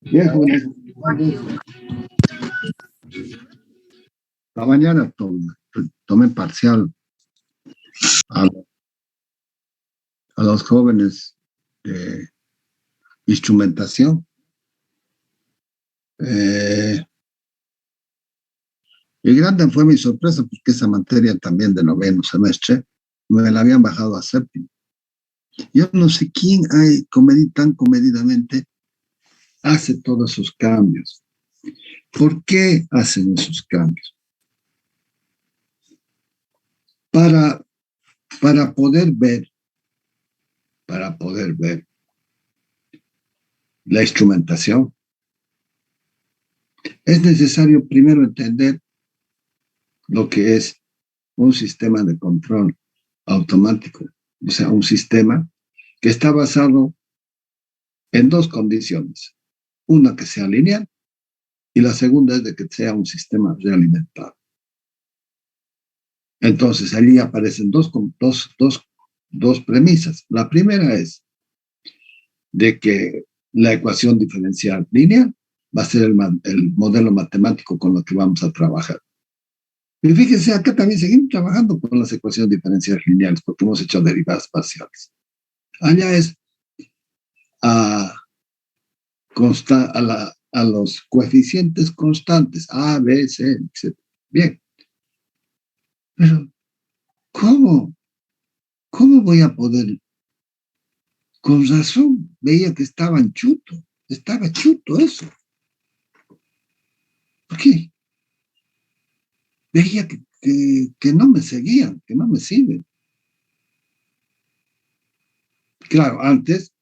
Bien, jóvenes. La mañana tomé parcial a, a los jóvenes de instrumentación. Y grande fue mi sorpresa porque esa materia también de noveno semestre me la habían bajado a séptimo. Yo no sé quién hay tan comedidamente hace todos esos cambios. ¿Por qué hacen esos cambios? Para, para poder ver, para poder ver la instrumentación, es necesario primero entender lo que es un sistema de control automático, o sea, un sistema que está basado en dos condiciones. Una que sea lineal y la segunda es de que sea un sistema realimentado. Entonces, allí aparecen dos premisas. La primera es de que la ecuación diferencial lineal va a ser el modelo matemático con lo que vamos a trabajar. Y fíjense, acá también seguimos trabajando con las ecuaciones diferenciales lineales porque hemos hecho derivadas parciales. Allá es a, a los coeficientes constantes, A, B, C, etc. Bien, pero ¿cómo? ¿Cómo voy a poder? Con razón, veía que estaba chuto eso. ¿Por qué? Veía que no me seguían, que no me siguen. Claro, antes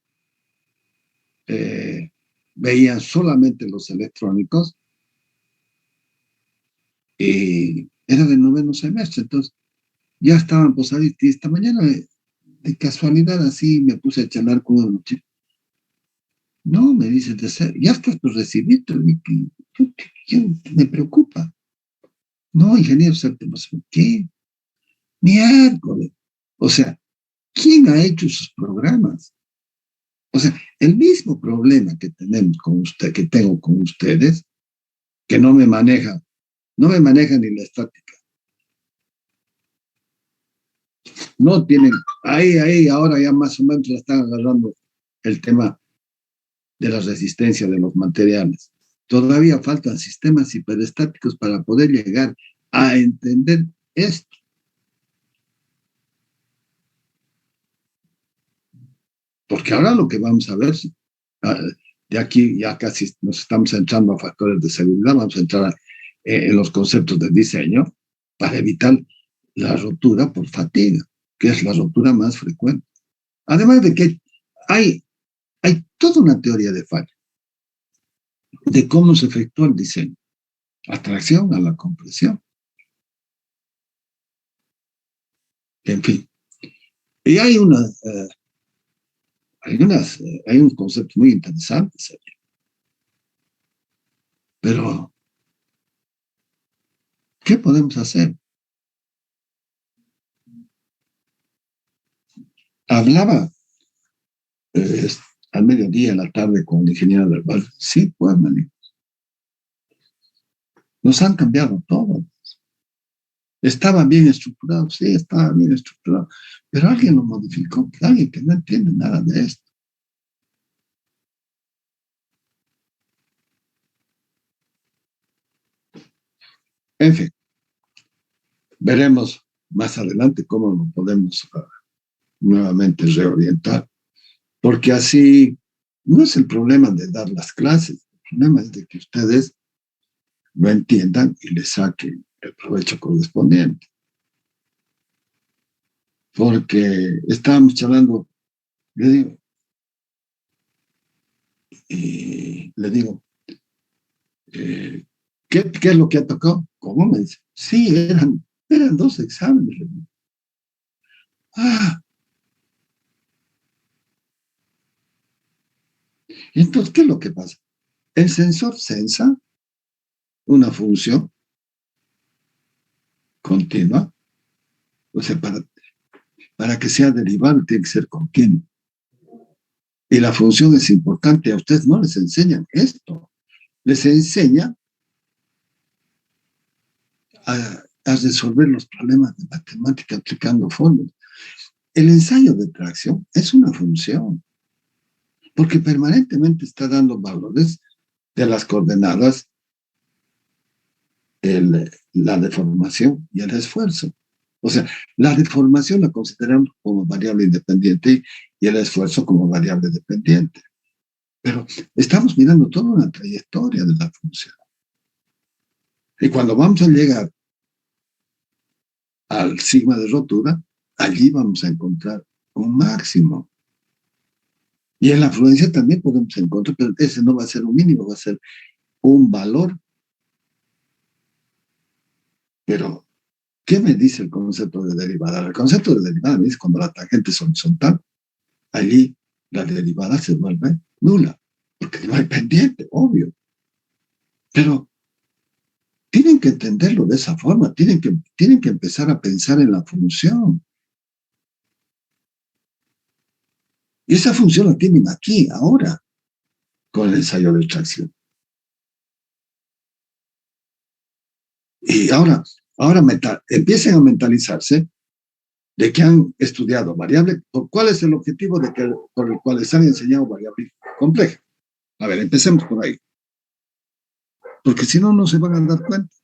veían solamente los electrónicos y era de noveno semestre, entonces ya estaban posaditos. Y esta mañana, de casualidad, así me puse a charlar con unos chicos. No, me dice, ya estás por recibir, me preocupa. No, ingeniero séptimo, ¿qué? Miércoles. O sea, ¿quién ha hecho esos programas? O sea, el mismo problema que tenemos con usted, que tengo con ustedes, que no me maneja ni la estática. No tienen, ahí, ahora ya más o menos la están agarrando el tema de la resistencia de los materiales. Todavía faltan sistemas hiperestáticos para poder llegar a entender esto. Porque ahora lo que vamos a ver, de aquí ya casi nos estamos entrando a factores de seguridad, vamos a entrar en los conceptos de diseño para evitar la rotura por fatiga, que es la rotura más frecuente. Además de que hay toda una teoría de fallo, de cómo se efectúa el diseño, atracción a la compresión, en fin. Y hay hay unos conceptos muy interesantes aquí. Pero, ¿qué podemos hacer? Hablaba al mediodía, en la tarde, con el ingeniero del bar. Sí, pues, maní. Nos han cambiado todo. Estaban bien estructurados, sí, estaban bien estructurados, pero alguien lo modificó, alguien que no entiende nada de esto. En fin, veremos más adelante cómo lo podemos nuevamente reorientar, porque así no es el problema de dar las clases, el problema es de que ustedes lo entiendan y le saquen el provecho correspondiente. Porque estábamos charlando, le digo, ¿qué es lo que ha tocado? ¿Cómo me dice? Sí, eran dos exámenes. Ah, entonces, ¿qué es lo que pasa? El sensor sensa una función continua, o sea, para que sea derivado tiene que ser continuo. Y la función es importante. A ustedes no les enseñan esto. Les enseña a resolver los problemas de matemática aplicando fórmulas. El ensayo de tracción es una función, porque permanentemente está dando valores de las coordenadas, la deformación y el esfuerzo. O sea, la deformación la consideramos como variable independiente y el esfuerzo como variable dependiente. Pero estamos mirando toda una trayectoria de la función. Y cuando vamos a llegar al sigma de rotura, allí vamos a encontrar un máximo. Y en la fluencia también podemos encontrar, pero ese no va a ser un mínimo, va a ser un valor. Pero, ¿qué me dice el concepto de derivada? El concepto de derivada me dice cuando la tangente es horizontal, allí la derivada se vuelve nula, porque no hay pendiente, obvio. Pero tienen que entenderlo de esa forma, tienen que empezar a pensar en la función. Y esa función la tienen aquí, ahora, con el ensayo de tracción. Y ahora empiecen a mentalizarse de que han estudiado variable. ¿Cuál es el objetivo por el cual les han enseñado variable compleja? A ver, empecemos por ahí. Porque si no, no se van a dar cuenta.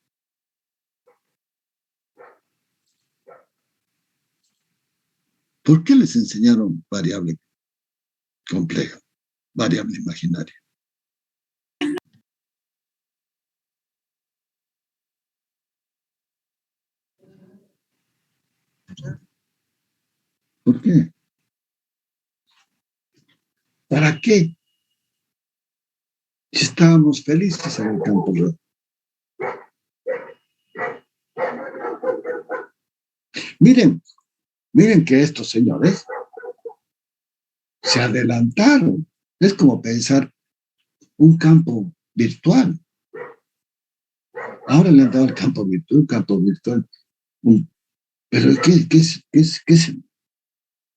¿Por qué les enseñaron variable compleja, variable imaginaria? ¿Por qué? ¿Para qué? Si estábamos felices en el campo. Miren que estos señores se adelantaron. Es como pensar un campo virtual. Ahora le han dado el campo virtual, un campo virtual. Pero ¿qué es?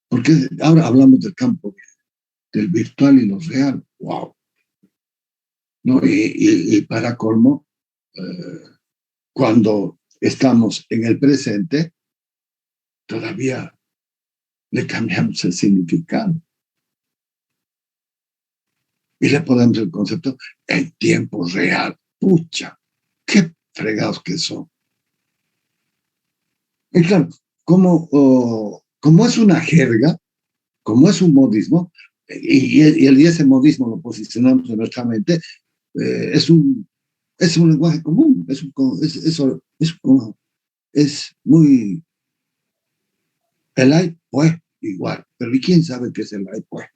Porque ahora hablamos del campo del virtual y lo real. ¡Wow! ¿No? Y para colmo, cuando estamos en el presente, todavía le cambiamos el significado. Y le ponemos el concepto en tiempo real. ¡Pucha! ¡Qué fregados que son! Y claro, como es una jerga, como es un modismo, y ese modismo lo posicionamos en nuestra mente, es un lenguaje común, es muy, el hay, pues, igual, pero ¿y quién sabe qué es el hay, pues?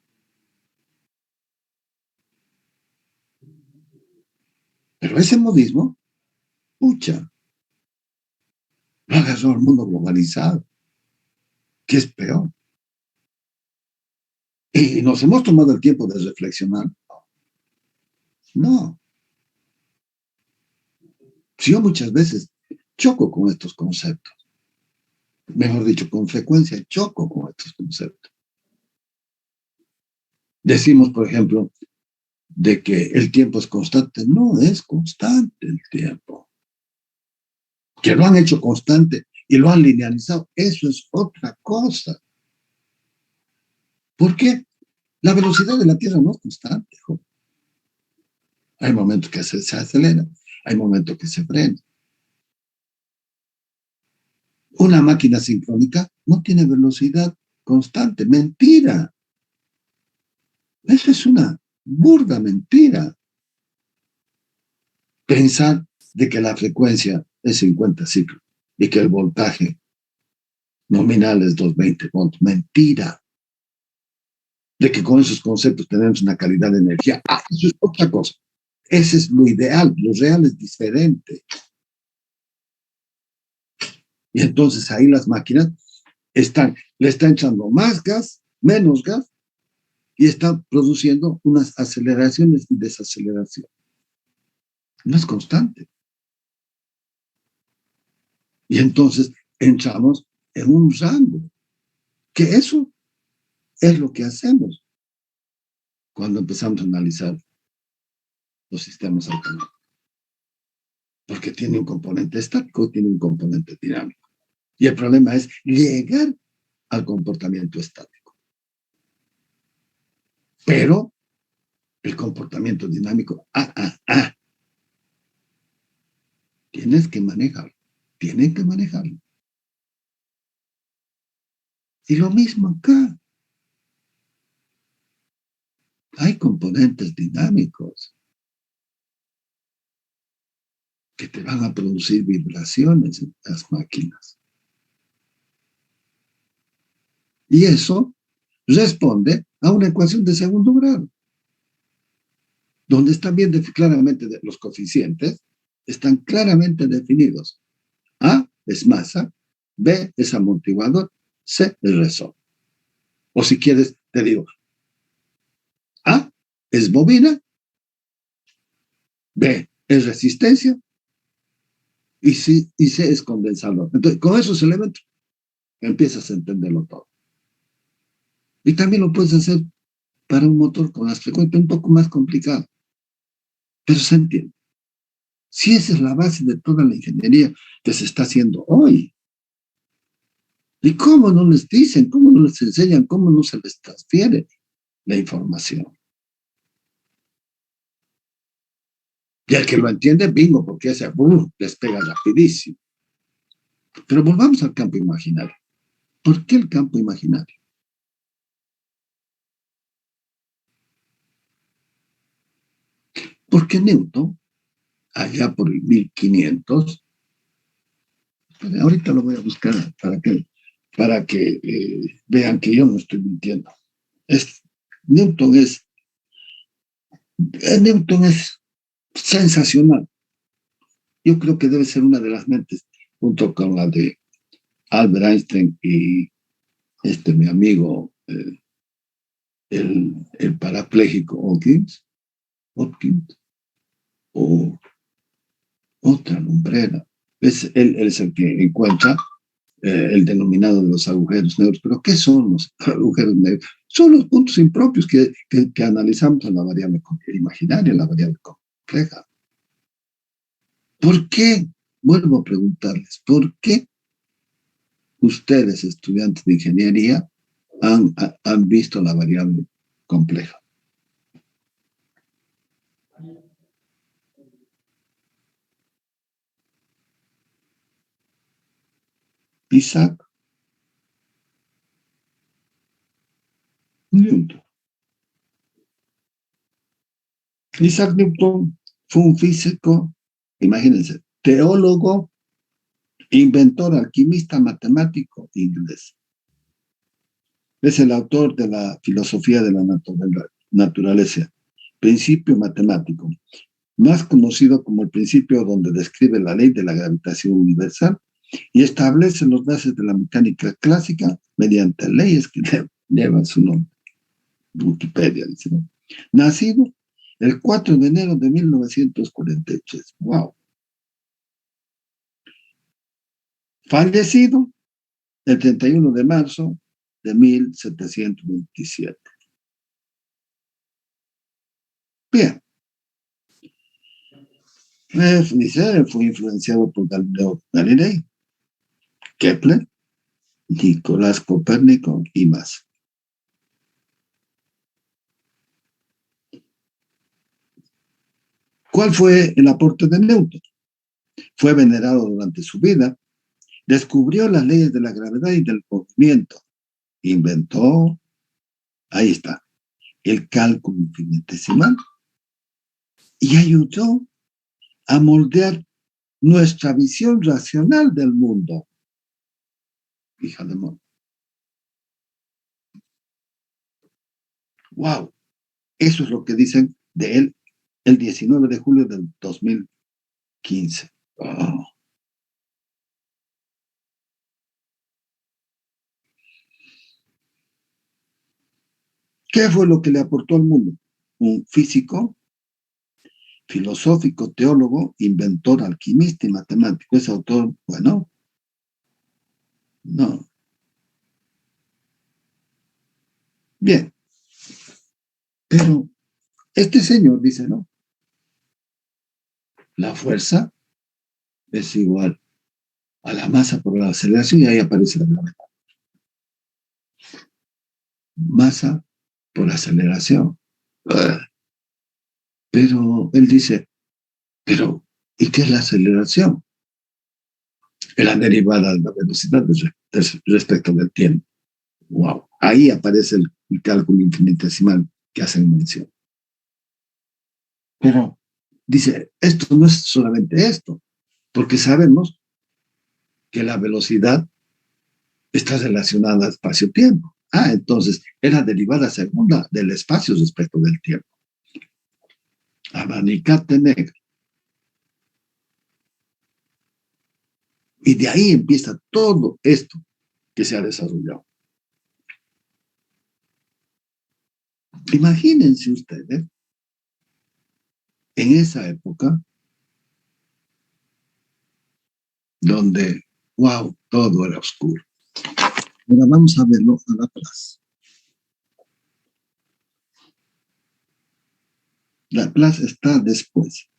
Pero ese modismo, pucha, lo agarró al mundo globalizado, que es peor. Y nos hemos tomado el tiempo de reflexionar. No, si yo muchas veces choco con estos conceptos, mejor dicho, con frecuencia choco con estos conceptos. Decimos, por ejemplo, de que el tiempo es constante. No es constante el tiempo. Que lo han hecho constante y lo han linealizado, eso es otra cosa. ¿Por qué? La velocidad de la Tierra no es constante. Joder. Hay momentos que se acelera, hay momentos que se frena. Una máquina sincrónica no tiene velocidad constante. Mentira. Eso es una burda mentira. Pensar de que la frecuencia es 50 ciclos y que el voltaje nominal es 220 volts. Mentira. De que con esos conceptos tenemos una calidad de energía. Eso es otra cosa. Ese es lo ideal. Lo real es diferente. Y entonces ahí las máquinas le están echando más gas, menos gas, y están produciendo unas aceleraciones y desaceleraciones. No es constante. Y entonces entramos en un rango, que eso es lo que hacemos. cuando empezamos a analizar los sistemas autónomos. Porque tiene un componente estático, tiene un componente dinámico. Y el problema es llegar al comportamiento estático. Pero el comportamiento dinámico, tienes que manejarlo. Tienen que manejarlo. Y lo mismo acá. Hay componentes dinámicos que te van a producir vibraciones en las máquinas. Y eso responde a una ecuación de segundo grado, donde están bien claramente los coeficientes, están claramente definidos. A es masa, B es amortiguador, C es resort. O si quieres, te digo, A es bobina, B es resistencia y C es condensador. Entonces, con esos elementos empiezas a entenderlo todo. Y también lo puedes hacer para un motor con las frecuencias un poco más complicado, pero se entiende. Si esa es la base de toda la ingeniería que se está haciendo hoy. ¿Y cómo no les dicen, cómo no les enseñan, cómo no se les transfiere la información? Y el que lo entiende, bingo, porque ese les pega rapidísimo. Pero volvamos al campo imaginario. ¿Por qué el campo imaginario? Porque Newton, allá por el 1500, ahorita lo voy a buscar para que vean que yo no estoy mintiendo. Newton es sensacional. Yo creo que debe ser una de las mentes, junto con la de Albert Einstein y mi amigo, el parapléjico Hawkins, o otra lumbrera. Él es el que encuentra el denominado de los agujeros negros. ¿Pero qué son los agujeros negros? Son los puntos impropios que analizamos en la variable imaginaria, en la variable compleja. ¿Por qué? Vuelvo a preguntarles, ¿por qué ustedes, estudiantes de ingeniería, han visto la variable compleja? Isaac Newton. Isaac Newton fue un físico, imagínense, teólogo, inventor, alquimista, matemático inglés. Es el autor de la filosofía de la naturaleza, principio matemático, más conocido como el principio donde describe la ley de la gravitación universal y establece los bases de la mecánica clásica mediante leyes que llevan su nombre. Wikipedia dice, ¿no? Nacido el 4 de enero de 1943. ¡Wow! Fallecido el 31 de marzo de 1727. Bien. Dice, fue influenciado por Galileo Galilei, Kepler, Nicolás Copérnico y más. ¿Cuál fue el aporte de Newton? Fue venerado durante su vida, descubrió las leyes de la gravedad y del movimiento, inventó, ahí está, el cálculo infinitesimal y ayudó a moldear nuestra visión racional del mundo. Hija de mono. Wow, eso es lo que dicen de él el 19 de julio del 2015. Oh. ¿Qué fue lo que le aportó al mundo? Un físico, filosófico, teólogo, inventor, alquimista y matemático. Ese autor, bueno, no. Bien. Pero este señor dice, no, la fuerza es igual a la masa por la aceleración y ahí aparece la gravedad. Masa por aceleración. Pero él dice, pero ¿y qué es la aceleración? Es la derivada de la velocidad respecto del tiempo. Wow. Ahí aparece el cálculo infinitesimal que hacen mención. Pero dice, esto no es solamente esto, porque sabemos que la velocidad está relacionada al espacio-tiempo. Entonces, es la derivada segunda del espacio respecto del tiempo. Abanicate negra. Y de ahí empieza todo esto que se ha desarrollado. Imagínense ustedes, en esa época, donde, wow, todo era oscuro. Ahora vamos a verlo a la plaza. La plaza está después.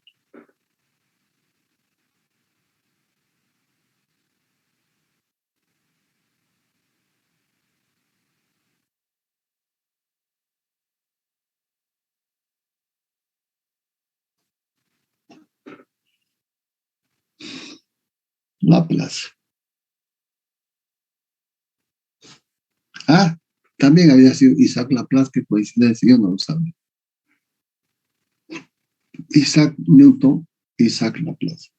La plaza. También había sido Isaac Laplace, que coincidencia, yo no lo sabía. Isaac Newton, Isaac Laplace.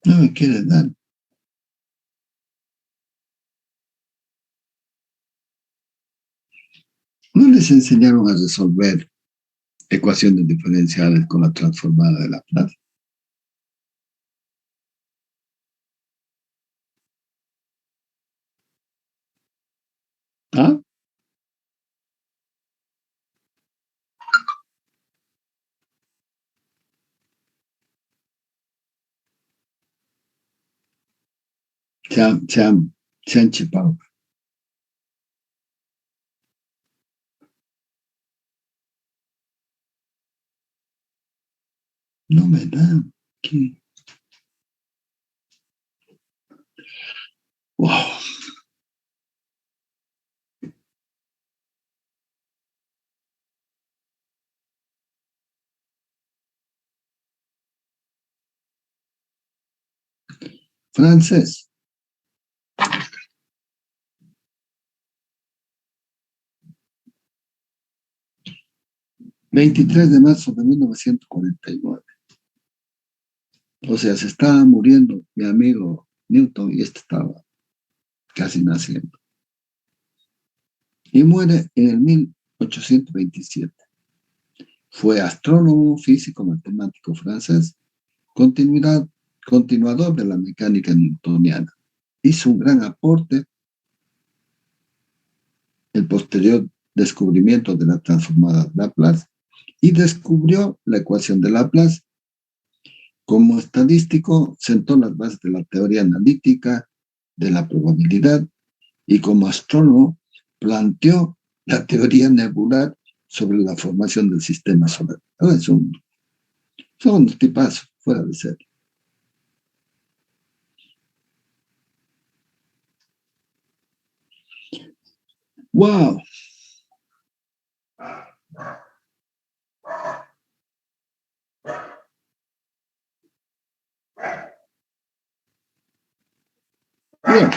No me quiere dar. No les enseñaron a resolver ecuaciones diferenciales con la transformada de Laplace. ¿Ah? Se han chipado. No me dan. ¿Qué? Wow. Francés. 23 de marzo de 1949. O sea, se estaba muriendo mi amigo Newton y este estaba casi naciendo. Y muere en el 1827. Fue astrónomo, físico, matemático francés, continuador de la mecánica newtoniana. Hizo un gran aporte el posterior descubrimiento de la transformada de Laplace y descubrió la ecuación de Laplace. Como estadístico, sentó las bases de la teoría analítica de la probabilidad y como astrónomo planteó la teoría nebular sobre la formación del sistema solar. Son unos tipazos, fuera de serie. ¡Wow! Bien.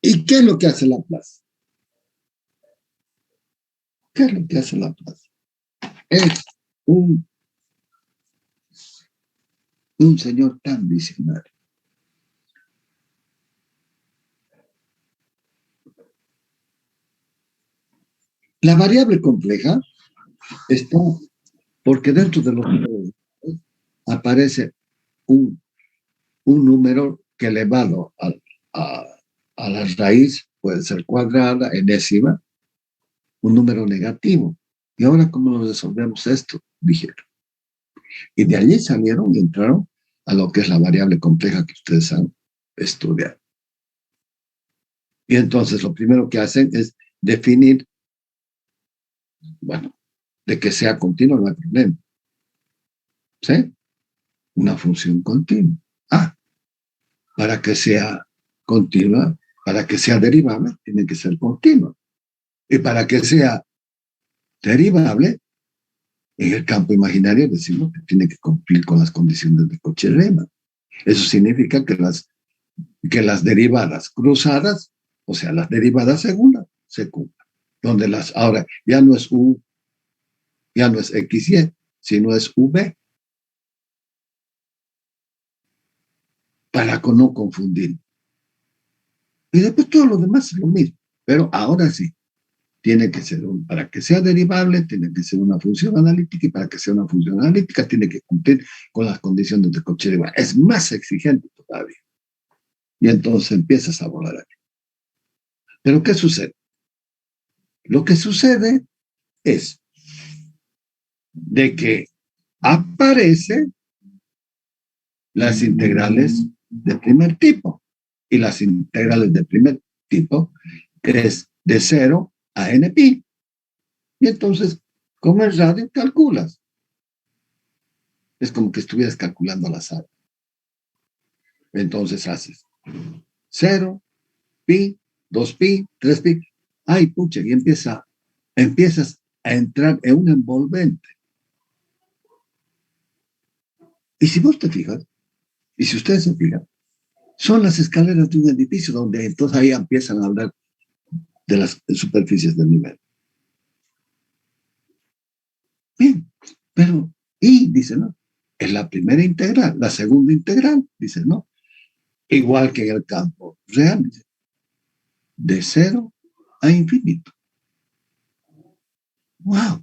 ¿Y qué es lo que hace Laplace? ¿Qué es lo que hace Laplace? Es un señor tan visionario. La variable compleja está porque dentro de los números aparece un número que elevado a la raíz puede ser cuadrada, enésima, un número negativo. ¿Y ahora cómo nos resolvemos esto? Dijeron. Y de allí salieron y entraron a lo que es la variable compleja que ustedes han estudiado. Y entonces lo primero que hacen es definir, bueno, de que sea continua no hay problema. ¿Sí? Una función continua. Ah, para que sea continua, para que sea derivable, tiene que ser continua. Y para que sea derivable, en el campo imaginario decimos que tiene que cumplir con las condiciones de Cauchy-Riemann. Eso significa que las derivadas cruzadas, o sea, las derivadas segundas, se cumplan. Donde ahora ya no es U, ya no es XY, sino es V. Para no confundir. Y después todo lo demás es lo mismo. Pero ahora sí, tiene que ser para que sea derivable, tiene que ser una función analítica, y para que sea una función analítica tiene que cumplir con las condiciones de Cauchy-Riemann. Es más exigente todavía. Y entonces empiezas a volar aquí. Pero ¿qué sucede? Lo que sucede es de que aparecen las integrales de primer tipo. Y las integrales de primer tipo es de 0 a n-pi. Y entonces, como es radio, calculas. Es como que estuvieras calculando al azar. Entonces haces 0, pi, 2pi, 3pi. Ay, pucha, y empiezas a entrar en un envolvente. Y si vos te fijas, y si ustedes se fijan, son las escaleras de un edificio donde entonces ahí empiezan a hablar de las superficies del nivel. Bien, pero, y dice, ¿no? Es la primera integral, la segunda integral, dice, ¿no? Igual que en el campo real, dice, de 0 a infinito. ¡Wow!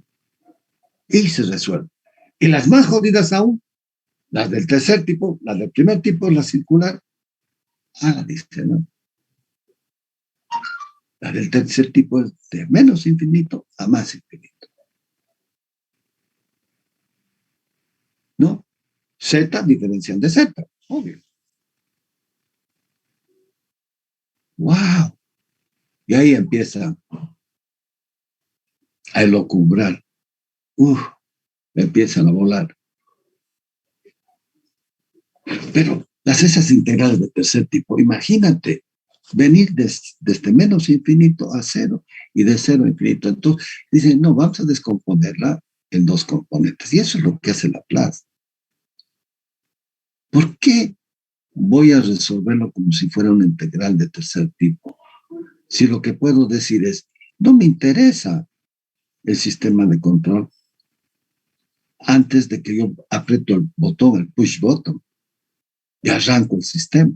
Y se resuelve. Y las más jodidas aún, las del tercer tipo, las del primer tipo, la circular, dice, ¿no? La del tercer tipo es de menos infinito a más infinito. ¿No? Z diferencial de Z, obvio. ¡Wow! Y ahí empieza a elocubrar. Empiezan a volar. Pero esas integrales de tercer tipo, imagínate, venir desde menos infinito a 0 y de 0 a infinito. Entonces, dicen, no, vamos a descomponerla en dos componentes. Y eso es lo que hace Laplace. ¿Por qué voy a resolverlo como si fuera una integral de tercer tipo? Si lo que puedo decir es, no me interesa el sistema de control antes de que yo aprieto el botón, el push button, y arranco el sistema.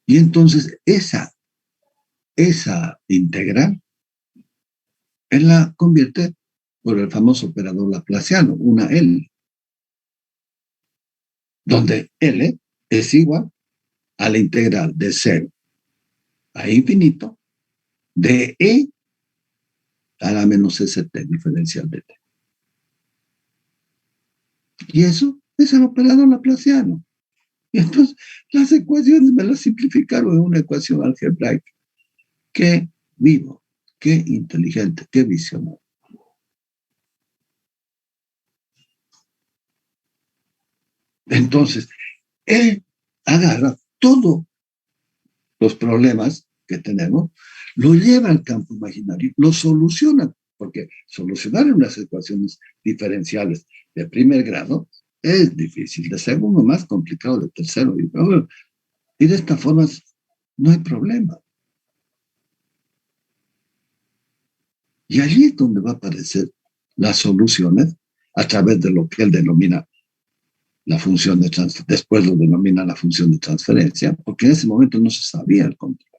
Y entonces esa integral, él la convierte por el famoso operador laplaciano, una L, donde L es igual a la integral de 0 a infinito de E a la menos ST diferencial de T. Y eso es el operador laplaciano. Y entonces las ecuaciones me las simplificaron en una ecuación algebraica. Qué vivo, qué inteligente, qué visionario. Entonces, él agarra todos los problemas que tenemos, lo lleva al campo imaginario, lo soluciona, porque solucionar unas ecuaciones diferenciales de primer grado es difícil, de segundo más complicado, de tercero, y de esta forma no hay problema. Y allí es donde va a aparecer las soluciones a través de lo que él denomina la función de transferencia, después lo denomina la función de transferencia, porque en ese momento no se sabía el control.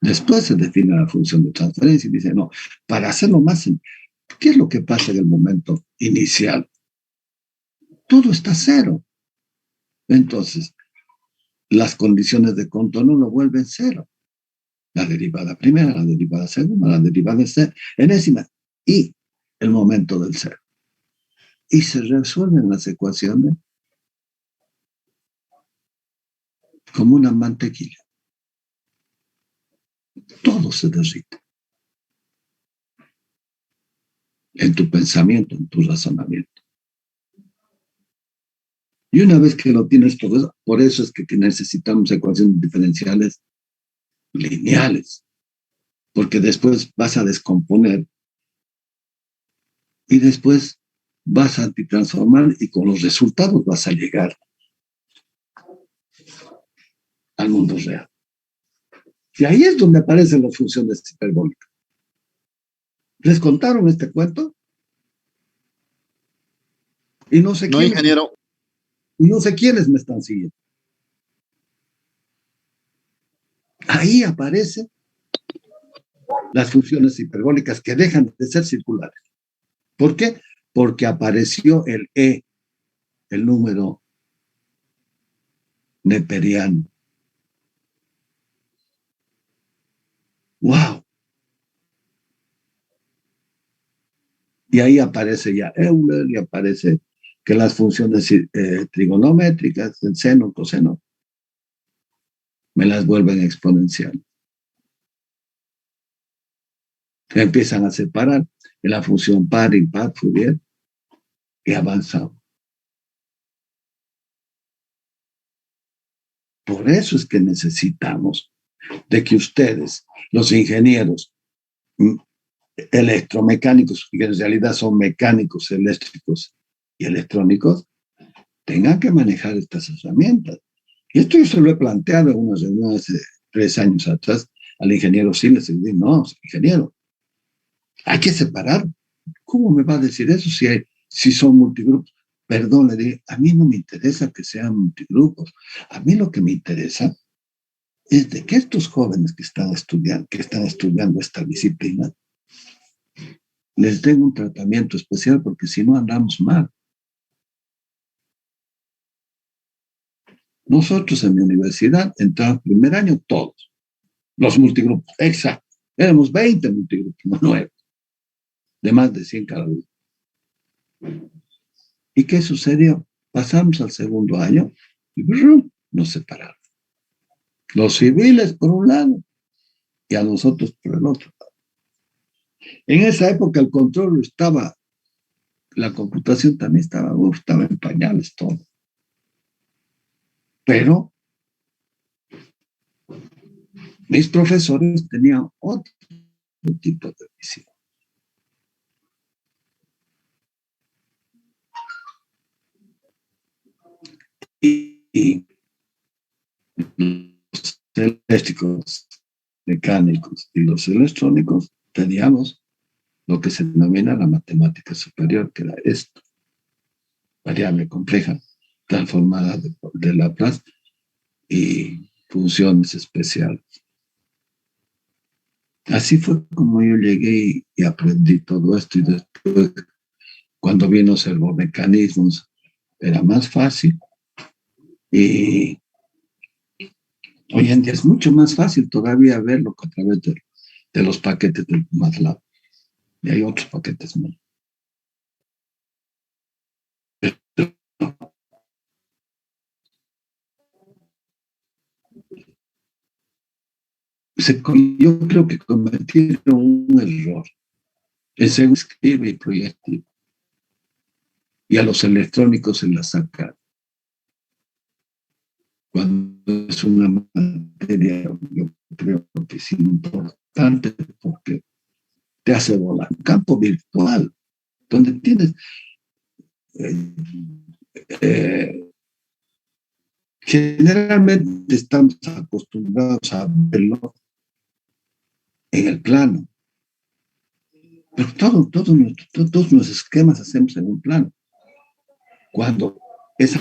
Después se define la función de transferencia y dice, no, para hacerlo más, ¿qué es lo que pasa en el momento inicial? Todo está cero. Entonces, las condiciones de contorno lo vuelven cero. La derivada primera, la derivada segunda, la derivada enésima y el momento del cero. Y se resuelven las ecuaciones como una mantequilla. Todo se derrite en tu pensamiento, en tu razonamiento. Y una vez que lo tienes todo eso, por eso es que necesitamos ecuaciones diferenciales lineales, porque después vas a descomponer y después vas a antitransformar y con los resultados vas a llegar al mundo real. Y ahí es donde aparecen las funciones hiperbólicas. ¿Les contaron este cuento? Y no sé No, quiénes, ingeniero. y no sé quiénes me están siguiendo. Ahí aparecen las funciones hiperbólicas que dejan de ser circulares. ¿Por qué? Porque apareció el E, el número neperiano. ¡Wow! Y ahí aparece ya Euler y aparece que las funciones trigonométricas, el seno, coseno, me las vuelven exponenciales. Empiezan a separar en la función par, impar, Fourier y avanzamos. Por eso es que necesitamos de que ustedes, los ingenieros electromecánicos, que en realidad son mecánicos, eléctricos y electrónicos, tengan que manejar estas herramientas. Y esto yo se lo he planteado en una reunión hace 3 años atrás al ingeniero Siles y le dije, no, ingeniero, hay que separar. ¿Cómo me va a decir eso si son multigrupos? Perdón, le dije, a mí no me interesa que sean multigrupos. A mí lo que me interesa es de que estos jóvenes que están estudiando esta disciplina, les den un tratamiento especial, porque si no andamos mal. Nosotros en mi universidad entramos primer año todos, los multigrupos, exacto. Éramos 20 multigrupos, no 9, de más de 100 cada uno. ¿Y qué sucedió? Pasamos al segundo año y ¡brum!, nos separaron. Los civiles por un lado y a nosotros por el otro. En esa época el control estaba, la computación también estaba en pañales todo. Pero mis profesores tenían otro tipo de visión. Y los eléctricos, mecánicos y los electrónicos teníamos lo que se denomina la matemática superior, que era esto: variable compleja, transformada de Laplace y funciones especiales. Así fue como yo llegué y aprendí todo esto, y después, cuando vino servomecanismos, era más fácil, y hoy en día es mucho más fácil todavía verlo a través de los paquetes del MATLAB, y hay otros paquetes más. Yo creo que cometieron un error en según escribe y proyectiva, y a los electrónicos se la saca cuando es una materia, yo creo que es importante, porque te hace volar un campo virtual donde tienes eh, eh, generalmente estamos acostumbrados a verlo en el plano, pero todos los esquemas hacemos en un plano. Cuando esa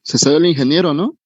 Se salió el ingeniero, ¿no?